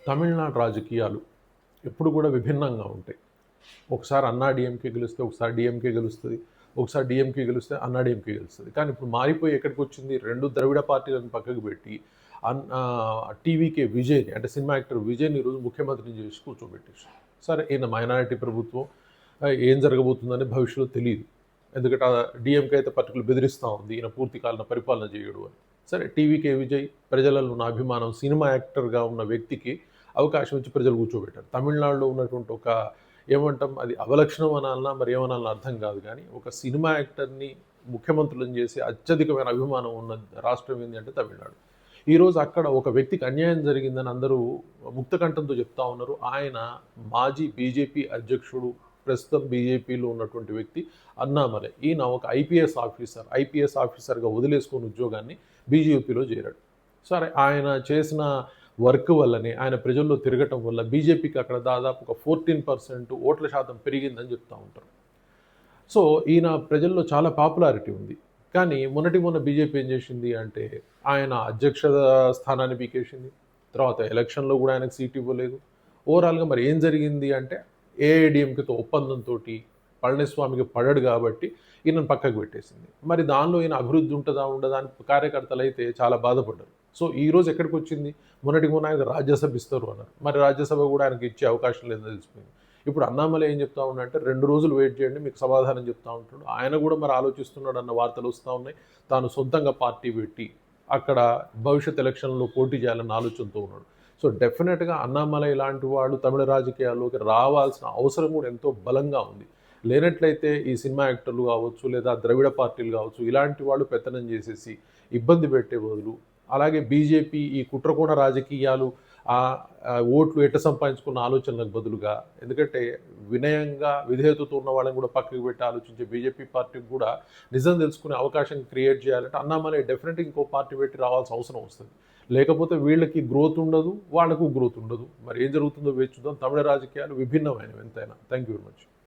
తమిళనాడు రాజకీయాలు ఎప్పుడు కూడా విభిన్నంగా ఉంటాయి. ఒకసారి అన్నా డీఎంకే గెలిస్తే, ఒకసారి డీఎంకే గెలుస్తది. ఒకసారి డీఎంకే గెలిస్తే అన్నా డీఎంకే గెలుస్తది. కానీ ఇప్పుడు మారిపోయి ఎక్కడికొచ్చింది, 2 ద్రవిడ పార్టీలను పక్కకు పెట్టి టీవీకే విజయ్‌ని, అంటే సినిమా యాక్టర్ విజయ్‌ని ఈరోజు ముఖ్యమంత్రిని చేసి కూర్చోబెట్టేసారు. సరే, ఈయన మైనారిటీ ప్రభుత్వం, ఏం జరగబోతుందని భవిష్యత్తులో తెలీదు. ఎందుకంటే డీఎంకే అయితే పర్టికులర్ బెదిరిస్తా ఉంది, ఈయన పూర్తి కాలం పరిపాలన చేయడు అని. సరే, టీవీకే విజయ్ ప్రజలలో ఉన్న అభిమానం, సినిమా యాక్టర్‌గా ఉన్న వ్యక్తికి అవకాశం ఇచ్చి ప్రజలు కూర్చోబెట్టారు. తమిళనాడులో ఉన్నటువంటి ఒక, ఏమంటాం, అది అవలక్షణం అనాలన్నా మరి ఏమనాలన్నా అర్థం కాదు కానీ, ఒక సినిమా యాక్టర్ని ముఖ్యమంత్రులను చేసి అత్యధికమైన అభిమానం ఉన్న రాష్ట్రం ఏంటి అంటే తమిళనాడు. ఈరోజు అక్కడ ఒక వ్యక్తికి అన్యాయం జరిగిందని అందరూ ముక్తకంఠంతో చెప్తా ఉన్నారు. ఆయన మాజీ బీజేపీ అధ్యక్షుడు, ప్రస్తుతం బీజేపీలో ఉన్నటువంటి వ్యక్తి అన్నామలై. ఈయన ఒక ఐపీఎస్ ఆఫీసర్గా వదిలేసుకొని ఉద్యోగాన్ని బీజేపీలో చేరాడు. సరే, ఆయన చేసిన వర్క్ వల్లనే, ఆయన ప్రజల్లో తిరగటం వల్ల బీజేపీకి అక్కడ దాదాపు ఒక 14% ఓట్ల శాతం పెరిగిందని చెప్తూ ఉంటారు. సో ఈయన ప్రజల్లో చాలా పాపులారిటీ ఉంది. కానీ మొన్న బీజేపీ ఏం చేసింది అంటే, ఆయన అధ్యక్ష స్థానాన్ని పీకేసింది. తర్వాత ఎలక్షన్‌లో కూడా ఆయనకు సీట్ ఇవ్వలేదు. ఓవరాల్‌గా మరి ఏం జరిగింది అంటే, ఏఐడీఎంకేతో ఒప్పందంతోటి పళనిస్వామికి పడడు కాబట్టి ఈయనను పక్కకు పెట్టేసింది. మరి దానిలో ఈయన అభివృద్ధి ఉంటదా, ఉండదా అని కార్యకర్తలైతే చాలా బాధపడ్డారు. సో ఈరోజు ఎక్కడికొచ్చింది, మొన్న ఆయన రాజ్యసభ ఇస్తారు అన్నారు. మరి రాజ్యసభ కూడా ఆయనకి ఇచ్చే అవకాశం లేదని తెలిసిపోయింది. ఇప్పుడు అన్నామలై ఏం చెప్తా ఉన్నాడంటే, 2 రోజులు వెయిట్ చేయండి, మీకు సమాధానం చెప్తా ఉంటాడు. ఆయన కూడా మరి ఆలోచిస్తున్నాడు అన్న వార్తలు వస్తూ ఉన్నాయి. తాను సొంతంగా పార్టీ పెట్టి అక్కడ భవిష్యత్ ఎలక్షన్‌లో పోటీ చేయాలన్న ఆలోచనతో ఉన్నాడు. సో డెఫినెట్‌గా అన్నామలై లాంటి వాడు తమిళ రాజకీయాల్లోకి రావాల్సిన అవసరం కూడా ఎంతో బలంగా ఉంది. లేనట్లయితే ఈ సినిమా యాక్టర్లు కావచ్చు, లేదా ద్రవిడ పార్టీలు కావచ్చు, ఇలాంటి వాళ్ళు పెత్తనం చేసేసి ఇబ్బంది పెట్టే బదులు, అలాగే బీజేపీ ఈ కుట్రకోణ రాజకీయాలు, ఓట్లు ఎట్ట సంపాదించుకున్న ఆలోచనలకు బదులుగా, ఎందుకంటే వినయంగా విధేయతతో ఉన్న వాళ్ళని కూడా పక్కకు పెట్టి ఆలోచించే బీజేపీ పార్టీకి కూడా నిజం తెలుసుకునే అవకాశం క్రియేట్ చేయాలంటే అన్నామలై డెఫినెట్గా ఇంకో పార్టీ పెట్టి రావాల్సిన అవసరం వస్తుంది. లేకపోతే వీళ్ళకి గ్రోత్ ఉండదు, వాళ్ళకు గ్రోత్ ఉండదు. మరి ఏం జరుగుతుందో వేచి చూద్దాం. తమిళ రాజకీయాలు విభిన్నమైనవి ఎంతైనా. Thank you very much.